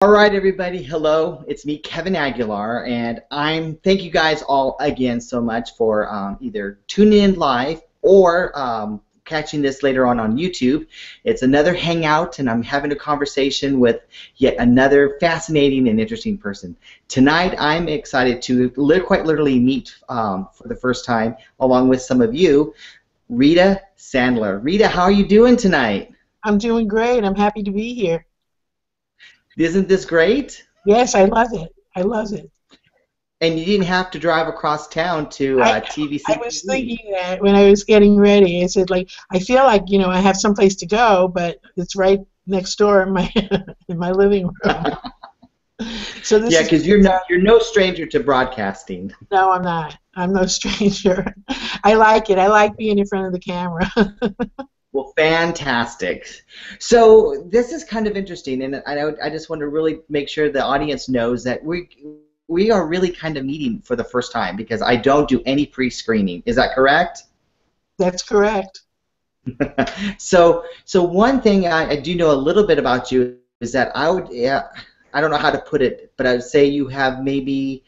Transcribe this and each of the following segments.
All right, everybody. Hello, it's me, Kevin Aguilar, and thank you guys all again so much for either tuning in live or catching this later on YouTube. It's another Hangout, and I'm having a conversation with yet another fascinating and interesting person. Tonight, I'm excited to quite literally meet for the first time, along with some of you, Rita Sandler. Rita, how are you doing tonight? I'm doing great. I'm happy to be here. Isn't this great? Yes, I love it. I love it. And you didn't have to drive across town to TVC. I was thinking that when I was getting ready. I said, like, I feel like, I have someplace to go, but it's right next door in my in my living room. So this because you're no stranger to broadcasting. No, I'm not. I'm no stranger. I like it. I like being in front of the camera. Well, fantastic. So this is kind of interesting, and I just want to really make sure the audience knows that we are really kind of meeting for the first time because I don't do any pre-screening. Is that correct? That's correct. So one thing I do know a little bit about you is that I don't know how to put it, but I would say you have maybe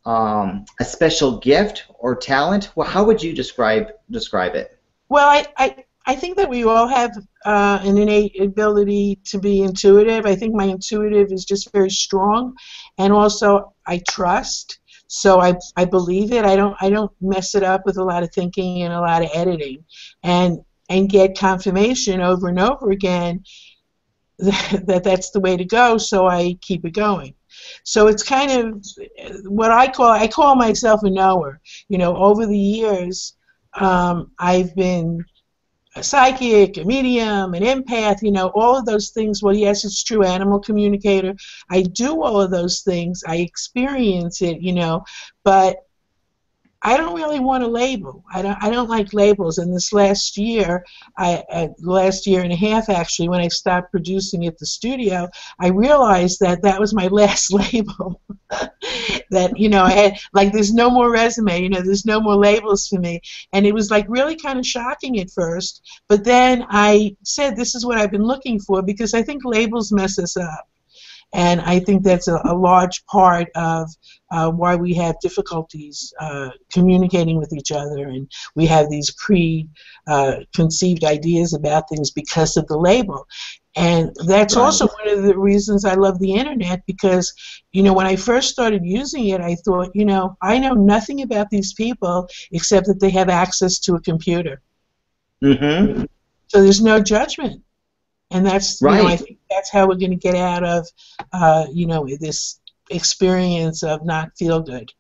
a special gift or talent. Well, how would you describe it? Well, I think that we all have an innate ability to be intuitive. I think my intuitive is just very strong, and also I trust. So I believe it. I don't mess it up with a lot of thinking and a lot of editing, and get confirmation over and over again that that's the way to go. So I keep it going. So it's kind of what I call myself a knower. Over the years, I've been a psychic, a medium, an empath, all of those things. Well, yes, it's true, animal communicator. I do all of those things. I experience it, but I don't really want a label. I don't like labels. And this last year, last year and a half actually, when I stopped producing at the studio, I realized that that was my last label. That I had, like, there's no more resume. There's no more labels for me. And it was like really kind of shocking at first. But then I said, this is what I've been looking for, because I think labels mess us up. And I think that's a large part of why we have difficulties communicating with each other, and we have these preconceived ideas about things because of the label. And that's also one of the reasons I love the internet, because, when I first started using it, I thought, I know nothing about these people except that they have access to a computer. Mm-hmm. So there's no judgment. And that's, right. I think that's how we're going to get out of, this experience of not feel good.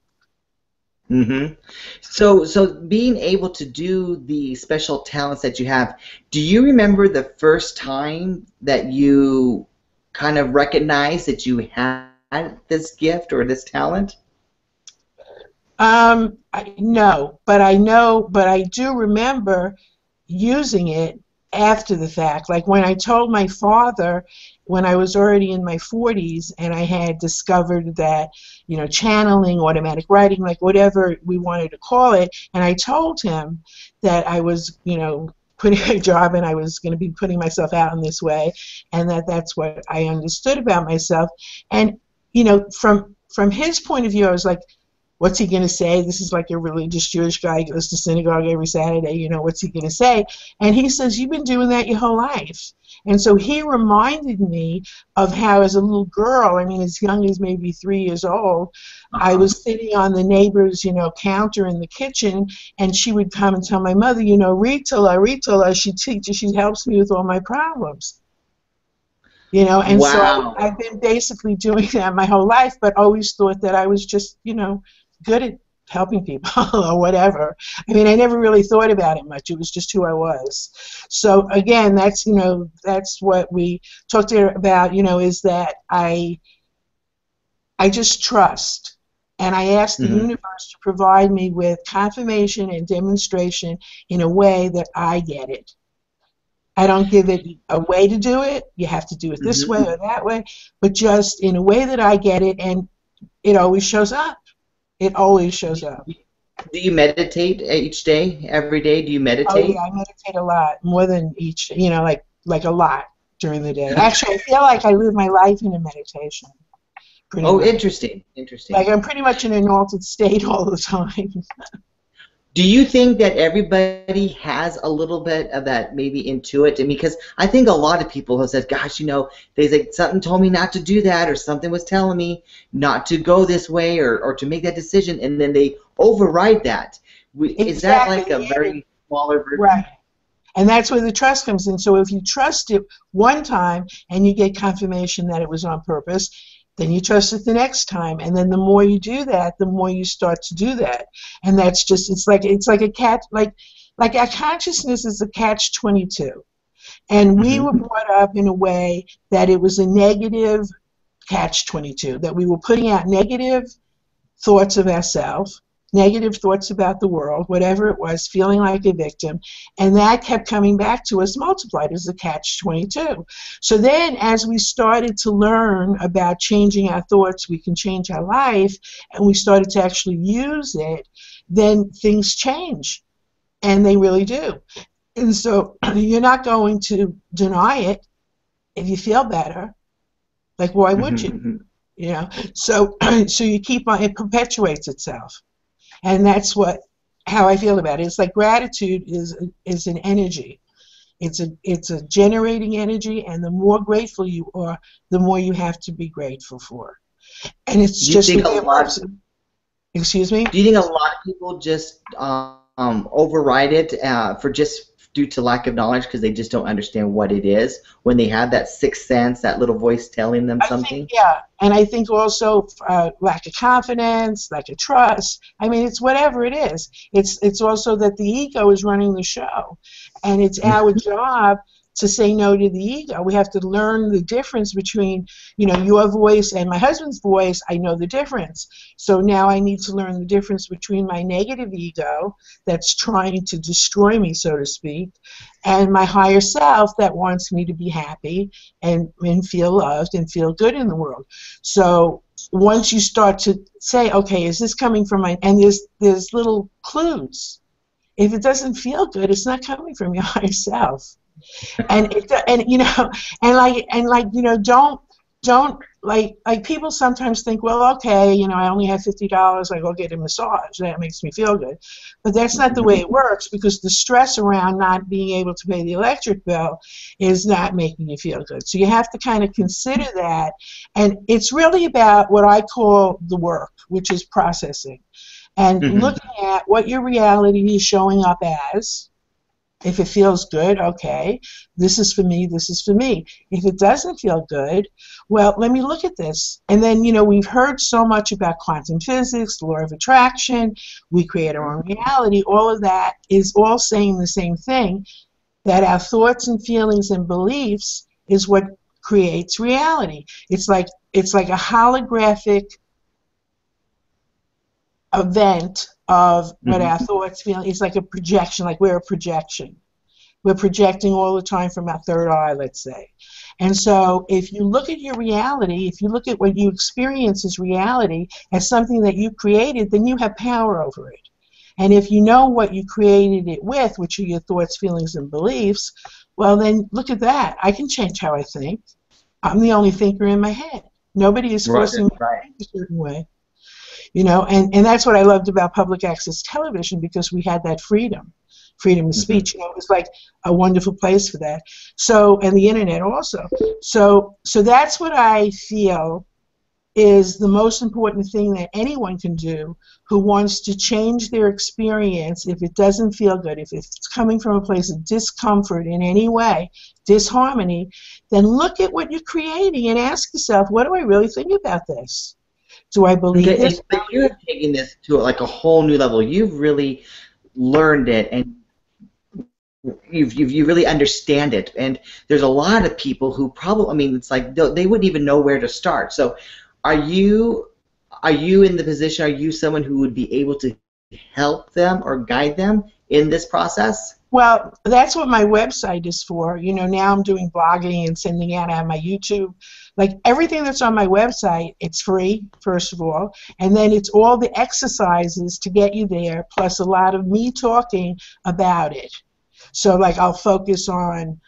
Mm-hmm. So being able to do the special talents that you have, do you remember the first time that you kind of recognized that you had this gift or this talent? No, but I do remember using it after the fact. Like when I told my father, when I was already in my 40s, and I had discovered that, channeling, automatic writing, like whatever we wanted to call it, and I told him that I was, quitting my job and I was going to be putting myself out in this way, and that's what I understood about myself. And, from his point of view, I was like, what's he going to say? This is like a religious Jewish guy, goes to synagogue every Saturday, what's he going to say? And he says, you've been doing that your whole life. And so he reminded me of how, as a little girl, as young as maybe 3 years old, I was sitting on the neighbor's, counter in the kitchen, and she would come and tell my mother, Rita, she teaches, she helps me with all my problems. And wow. So I've been basically doing that my whole life, but always thought that I was just, good at helping people or whatever. I never really thought about it much. It was just who I was. So again, that's what we talked about, is that I just trust. And I ask the universe to provide me with confirmation and demonstration in a way that I get it. I don't give it a way to do it. You have to do it this way or that way, but just in a way that I get it, and it always shows up. It always shows up. Do you meditate each day, every day? Do you meditate? Oh, yeah, I meditate a lot, more than each, like a lot. during the day. Actually, I feel like I live my life in a meditation, pretty Oh, much. interesting, interesting. Like I'm pretty much in an altered state all the time. Do you think that everybody has a little bit of that maybe intuit? Because I think a lot of people have said, gosh, they say something told me not to do that, or something was telling me not to go this way, or to make that decision, and then they override that. Is that like a Exactly. very smaller version? Right. And that's where the trust comes in. So if you trust it one time and you get confirmation that it was on purpose, then you trust it the next time. And then the more you do that, the more you start to do that. And that's just, it's like a cat, like our consciousness is a catch-22. And we were brought up in a way that it was a negative catch-22, that we were putting out negative thoughts of ourselves, negative thoughts about the world, whatever it was, feeling like a victim, and that kept coming back to us multiplied as a catch-22. So then as we started to learn about changing our thoughts, we can change our life, and we started to actually use it, then things change, and they really do. And so you're not going to deny it if you feel better. Like, why would you? So you keep on, it perpetuates itself. And that's how I feel about it. It's like gratitude is an energy. It's a generating energy, and the more grateful you are, the more you have to be grateful for. And it's just the way it works. Excuse me? Do you think a lot of people just override it for just due to lack of knowledge, because they just don't understand what it is when they have that sixth sense, that little voice telling them something? Yeah, and I think also lack of confidence, lack of trust. I mean, it's whatever it is. It's also that the ego is running the show, and it's our job to say no to the ego. We have to learn the difference between, your voice and my husband's voice. I know the difference. So now I need to learn the difference between my negative ego that's trying to destroy me, so to speak, and my higher self that wants me to be happy and feel loved and feel good in the world. So once you start to say, okay, is this coming from and there's little clues. If it doesn't feel good, it's not coming from your higher self. And don't like people sometimes think, well, okay, I only have $50, I go get a massage, that makes me feel good. But that's not the way it works, because the stress around not being able to pay the electric bill is not making you feel good. So you have to kind of consider that, and it's really about what I call the work, which is processing, and looking at what your reality is showing up as. If it feels good, okay, this is for me, this is for me. If it doesn't feel good, well, let me look at this. And then, we've heard so much about quantum physics, the law of attraction, we create our own reality. All of that is all saying the same thing, that our thoughts and feelings and beliefs is what creates reality. It's like a holographic event of what our thoughts feel. It's like a projection, like we're a projection. We're projecting all the time from our third eye, let's say. And so if you look at your reality, if you look at what you experience as reality, as something that you created, then you have power over it. And if you know what you created it with, which are your thoughts, feelings, and beliefs, well, then look at that. I can change how I think. I'm the only thinker in my head. Nobody is forcing me to think a certain way. And that's what I loved about public access television, because we had that freedom of speech. It was like a wonderful place for that. So, and the internet also. So that's what I feel is the most important thing that anyone can do who wants to change their experience. If it doesn't feel good, if it's coming from a place of discomfort in any way, disharmony, then look at what you're creating and ask yourself, what do I really think about this? Do I believe this? But you have taken this to like a whole new level. You've really learned it, and you really understand it. And there's a lot of people who probably, it's like they wouldn't even know where to start. So are you in the position, are you someone who would be able to help them or guide them in this process? Well, that's what my website is for. Now I'm doing blogging and sending out on my YouTube. Like everything that's on my website, it's free, first of all. And then it's all the exercises to get you there, plus a lot of me talking about it. So like I'll focus on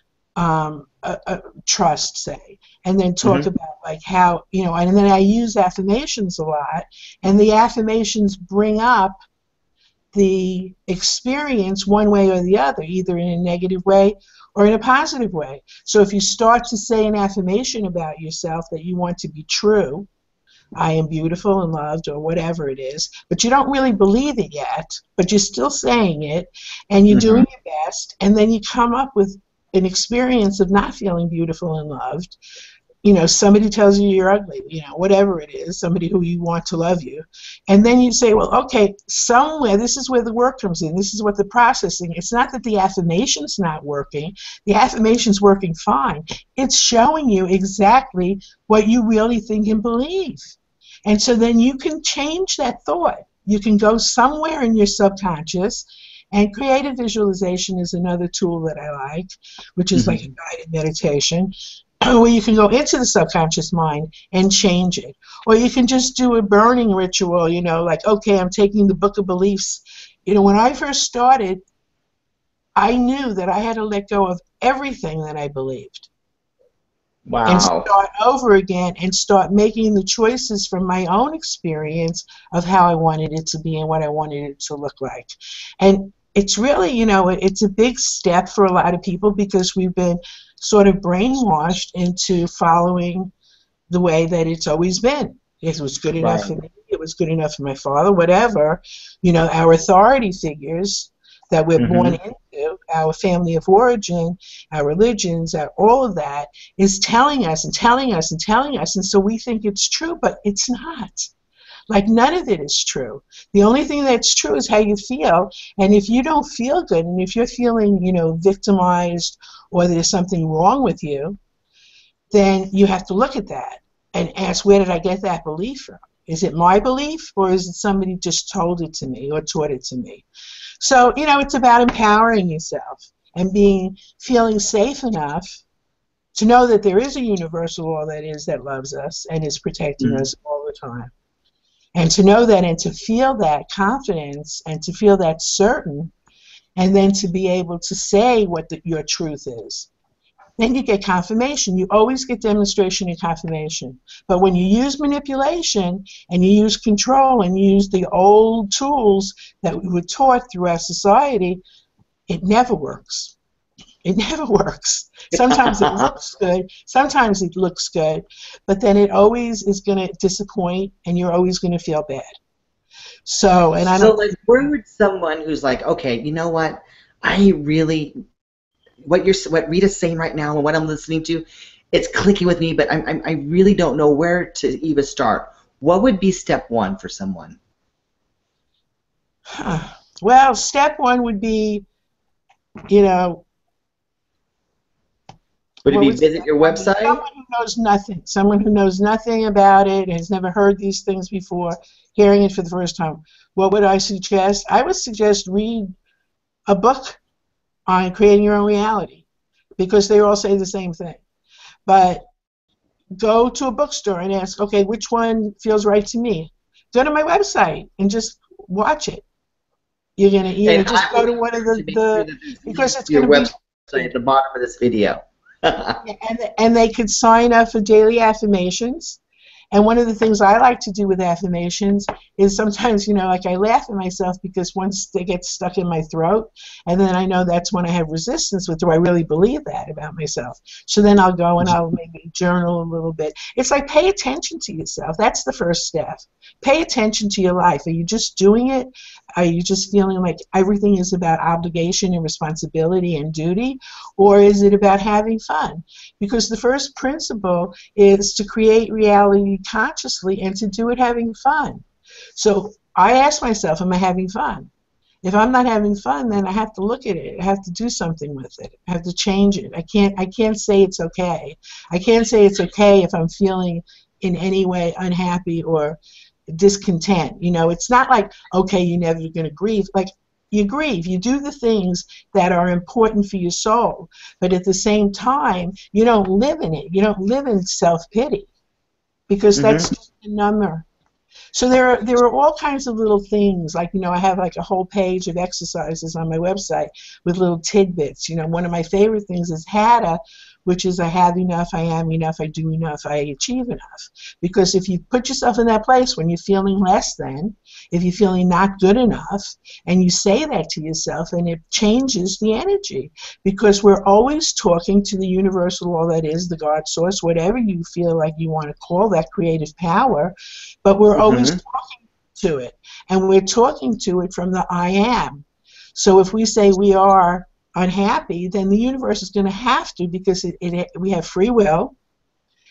trust, say, and then talk Mm-hmm. about like how, and then I use affirmations a lot, and the affirmations bring up the experience one way or the other, either in a negative way or in a positive way. So if you start to say an affirmation about yourself that you want to be true, I am beautiful and loved, or whatever it is, but you don't really believe it yet, but you're still saying it, and you're Mm-hmm. doing your best, and then you come up with an experience of not feeling beautiful and loved. Somebody tells you you're ugly, whatever it is, somebody who you want to love you. And then you say, well, okay, somewhere, this is where the work comes in. This is what the processing, it's not that the affirmation's not working. The affirmation's working fine. It's showing you exactly what you really think and believe. And so then you can change that thought. You can go somewhere in your subconscious, and creative visualization is another tool that I like, which is like a Mm-hmm. guided meditation, where you can go into the subconscious mind and change it. Or you can just do a burning ritual, like, okay, I'm taking the book of beliefs. When I first started, I knew that I had to let go of everything that I believed and Wow. start over again and start making the choices from my own experience of how I wanted it to be and what I wanted it to look like. And it's really, it's a big step for a lot of people because we've been sort of brainwashed into following the way that it's always been. It was good enough Right. for me, it was good enough for my father, whatever. Our authority figures that we're born Mm-hmm. into, our family of origin, our religions, all of that is telling us and telling us and telling us. And so we think it's true, but it's not. Like none of it is true. The only thing that's true is how you feel. And if you don't feel good, and if you're feeling, victimized, or there's something wrong with you, then you have to look at that and ask, where did I get that belief from? Is it my belief, or is it somebody just told it to me or taught it to me? So, it's about empowering yourself and feeling safe enough to know that there is a universal law that loves us and is protecting Mm-hmm. us all the time. And to know that and to feel that confidence and to feel that certain, and then to be able to say what your truth is. Then you get confirmation. You always get demonstration and confirmation. But when you use manipulation and you use control and you use the old tools that we were taught through our society, it never works. It never works. Sometimes it looks good, sometimes it looks good, but then it always is going to disappoint and you're always going to feel bad. So, and I So, don't like, think where would someone who's like, okay, you know what? I really, what Rita's saying right now and what I'm listening to, it's clicking with me, but I really don't know where to even start. What would be step one for someone? well, step one would be, you know, Would it what be would visit step your one be? website? Someone who knows nothing about it, has never heard these things before, hearing it for the first time. What would I suggest? I would suggest read a book on creating your own reality, because they all say the same thing. But go to a bookstore and ask, okay, which one feels right to me? Go to my website and just watch it. You're gonna, And just I go will to be one of sure to make sure that there's because links it's to your gonna be website at the bottom of this video. yeah, and they could sign up for daily affirmations. And one of the things I like to do with affirmations is sometimes, like I laugh at myself because once they get stuck in my throat, and then I know that's when I have resistance with, do I really believe that about myself? So then I'll go and I'll maybe journal a little bit. It's like pay attention to yourself. That's the first step. Pay attention to your life. Are you just doing it? Are you just feeling like everything is about obligation and responsibility and duty? Or is it about having fun? Because the first principle is to create reality consciously and to do it having fun. So I ask myself, am I having fun? If I'm not having fun, then I have to look at it. I have to do something with it. I have to change it. I can't say it's okay. I can't say it's okay if I'm feeling in any way unhappy or discontent. It's not like, okay, you're never going to grieve. Like, you grieve, you do the things that are important for your soul, but at the same time, you don't live in it. You don't live in self-pity, because that's Hmm. just a number. So there are all kinds of little things, like, I have like a whole page of exercises on my website with little tidbits. One of my favorite things is HATA, which is I have enough, I am enough, I do enough, I achieve enough. Because if you put yourself in that place when you're feeling less than, if you're feeling not good enough, and you say that to yourself, and it changes the energy. Because we're always talking to the universal all that is, the God source, whatever you feel like you want to call that creative power, but we're always talking to it. And we're talking to it from the I am. So if we say we are unhappy, then the universe is going to have to, because we have free will,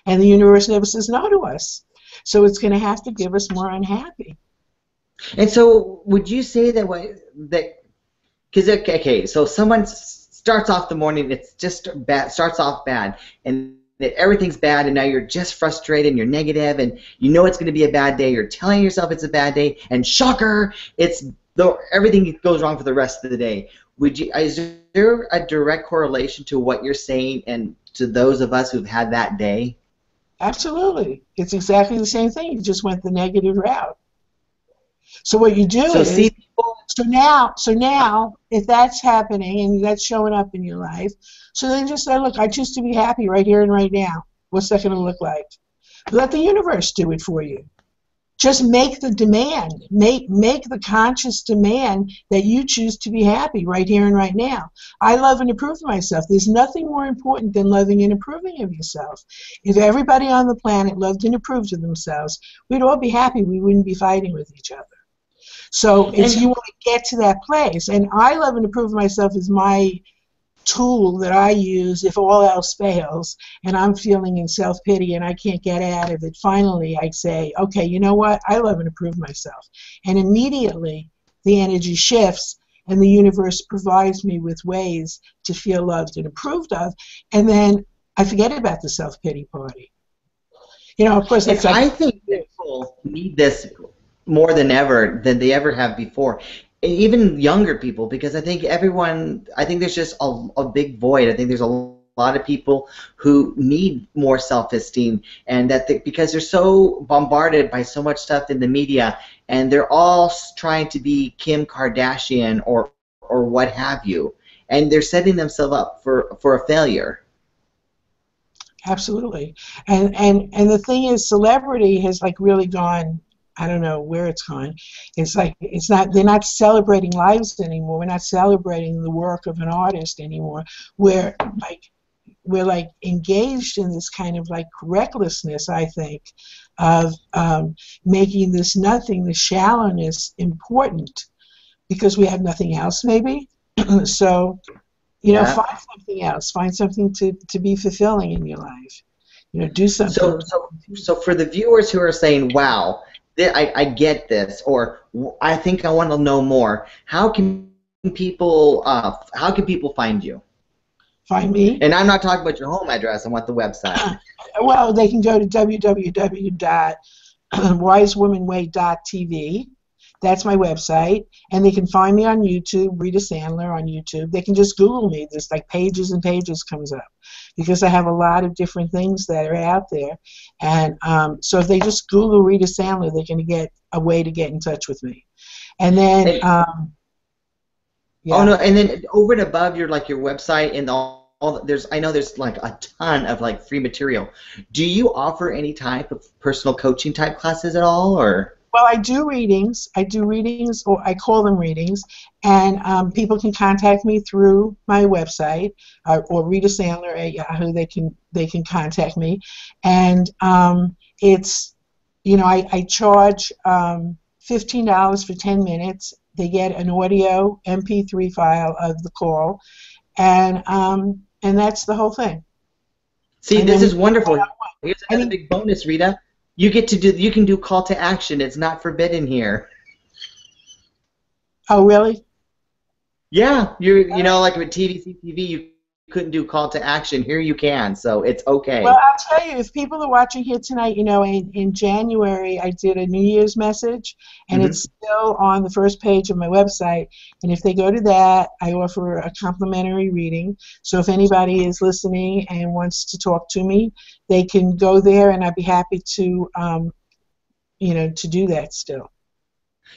and the universe never says no to us. So it's going to have to give us more unhappy. And so, would you say that because okay, so someone starts off the morning, it's just bad, starts off bad, and everything's bad, and now you're just frustrated and you're negative, and you know it's going to be a bad day. You're telling yourself it's a bad day, and shocker, everything goes wrong for the rest of the day. Is there a direct correlation to what you're saying and to those of us who've had that day? Absolutely. It's exactly the same thing. You just went the negative route. So what you do so now, if that's happening and that's showing up in your life, so then just say, look, I choose to be happy right here and right now. What's that going to look like? Let the universe do it for you. Just make the demand. Make the conscious demand that you choose to be happy right here and right now. I love and approve of myself. There's nothing more important than loving and approving of yourself. If everybody on the planet loved and approved of themselves, we'd all be happy. We wouldn't be fighting with each other. So if you want to get to that place, and I love and approve of myself is my tool that I use if all else fails and I'm feeling in self-pity and I can't get out of it, finally I say, okay, you know what? I love and approve myself. And immediately the energy shifts and the universe provides me with ways to feel loved and approved of, and then I forget about the self-pity party. Of course, it's like, I think people need this more than they ever have before. Even younger people, because I think there's just a big void. I think there's a lot of people who need more self-esteem, and because they're so bombarded by so much stuff in the media, and they're all trying to be Kim Kardashian or what have you, and they're setting themselves up for a failure. Absolutely. And the thing is, celebrity has like really gone, I don't know where it's gone. It's like they're not celebrating lives anymore. We're not celebrating the work of an artist anymore. We're like engaged in this kind of like recklessness, I think, of making this nothing, the shallowness, important because we have nothing else maybe. So, find something else. Find something to be fulfilling in your life. Do something. So for the viewers who are saying, wow, I get this, or I think I want to know more. How can people find you? Find me? And I'm not talking about your home address. I want the website. Well, they can go to www.wisewomanway.tv. That's my website, and they can find me on YouTube, Rita Sandler on YouTube. They can just Google me. There's like pages and pages comes up because I have a lot of different things that are out there. And so if they just Google Rita Sandler, they're going to get a way to get in touch with me. And then, yeah. Oh no! And then over and above your website and I know there's like a ton of like free material. Do you offer any type of personal coaching type classes at all, or? Well, I do readings, or I call them readings, and people can contact me through my website or Rita Sandler at Yahoo. They can contact me, and it's I charge $15 for 10 minutes. They get an audio MP3 file of the call, and that's the whole thing. See, this is wonderful. Here's another big bonus, Rita. You can do call to action. It's not forbidden here. Oh, really? Yeah, like with CTV, you couldn't do call to action. Here you can, so it's okay. Well, I'll tell you, if people are watching here tonight, in January I did a New Year's message, and it's still on the first page of my website. And if they go to that, I offer a complimentary reading. So if anybody is listening and wants to talk to me, they can go there, and I'd be happy to to do that still.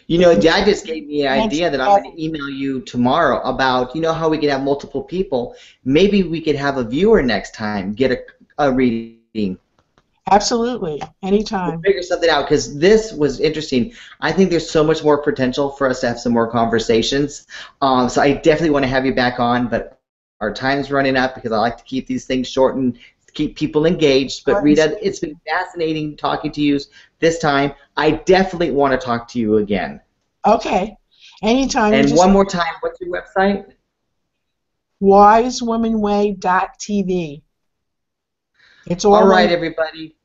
You know, Dad just gave me an Thanks, idea that I'm going Kevin. to email you tomorrow about, how we could have multiple people. Maybe we could have a viewer next time get a reading. Absolutely, We'll anytime. figure something out because this was interesting. I think there's so much more potential for us to have some more conversations. So I definitely want to have you back on, but our time's running up because I like to keep these things short and keep people engaged. But Short and Rita, sweet. it's been fascinating talking to you this time. I definitely want to talk to you again. Okay, anytime. You And just one more time, what's your website? wisewomanway.tv. It's All all right, one. everybody.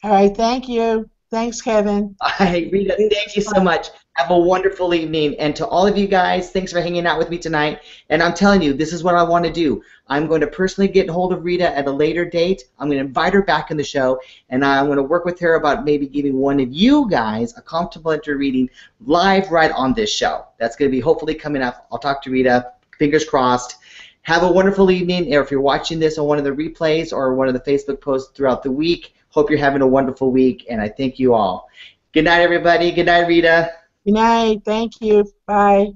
All right, thank you. Thanks, Kevin. Hi, Rita, thank you so much. Have a wonderful evening. And to all of you guys, thanks for hanging out with me tonight. And I'm telling you, this is what I want to do. I'm going to personally get hold of Rita at a later date. I'm going to invite her back in the show, and I'm going to work with her about maybe giving one of you guys a complimentary reading live right on this show. That's going to be hopefully coming up. I'll talk to Rita. Fingers crossed. Have a wonderful evening. Or if you're watching this on one of the replays or one of the Facebook posts throughout the week, hope you're having a wonderful week, and I thank you all. Good night, everybody. Good night, Rita. Good night. Thank you. Bye.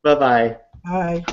Bye-bye. Bye.